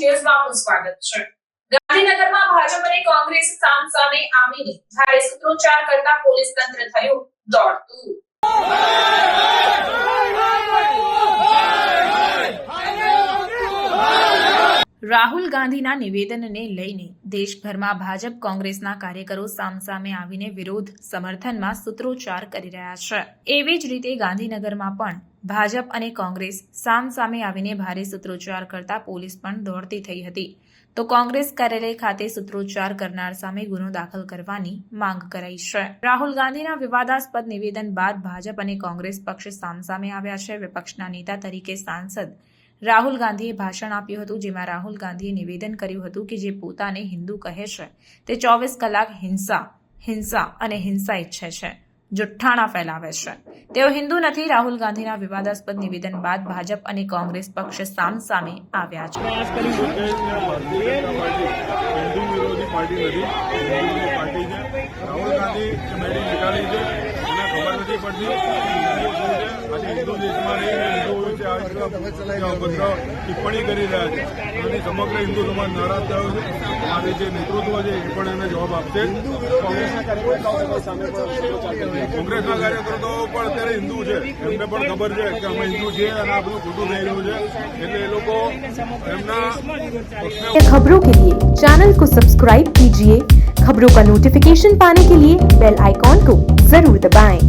ન્યૂઝમાં આપનું સ્વાગત છે। ગાંધીનગરમાં ભાજપ અને કોંગ્રેસ સામે આવીને ભારે સૂત્રોચ્ચાર કરતા પોલીસ તંત્ર થયું દોડતું। રાહુલ ગાંધીના નિવેદનને લઈને દેશભરમાં ભાજપ કોંગ્રેસના કાર્યકરો સામસામે આવીને વિરોધ સમર્થનમાં સૂત્રોચ્ચાર કરી રહ્યા છે। એવી જ રીતે ગાંધીનગરમાં પણ ભાજપ અને કોંગ્રેસ સામસામે આવીને ભારે સૂત્રોચ્ચાર કરતા પોલીસ પણ દોડતી થઈ હતી। તો કોંગ્રેસ કાર્યાલય ખાતે સૂત્રોચ્ચાર કરનાર સામે ગુનો દાખલ કરવાની માંગ કરાઈ છે। રાહુલ ગાંધીના વિવાદાસ્પદ નિવેદન બાદ ભાજપ અને કોંગ્રેસ પક્ષ સામસામે આવ્યા છે। વિપક્ષના નેતા તરીકે સાંસદ રાહુલ ગાંધીએ ભાષણ આપ્યું હતું, જેમાં રાહુલ ગાંધીએ નિવેદન કર્યું હતું કે જે પોતાને હિન્દુ કહે છે તે 24 કલાક હિંસા અને હિંસા ઈચ્છે છે, જુઠ્ઠાણા ફેલાવે છે। તેઓ હિન્દુ નથી। રાહુલ ગાંધીના વિવાદાસ્પદ નિવેદન બાદ ભાજપ અને કોંગ્રેસ પક્ષ સામસામે આવ્યા છે। ટિપ્પણી કરી રહ્યા છે અને સમગ્ર હિન્દુ સમાજ નારાજ થયો છે અને જે નેતૃત્વ છે એ પણ એને જવાબ આપશે। કોંગ્રેસના કાર્યકર્તાઓ પણ અત્યારે હિન્દુ છે, એમને પણ ખબર છે કે અમે હિન્દુ છીએ અને આ બધું ખોટું થઈ રહ્યું છે, એટલે એ લોકો એમના खबरों के लिए चैनल को सब्सक्राइब कीजिए। खबरों का नोटिफिकेशन पाने के लिए बेल आइकॉन को जरूर दबाएं।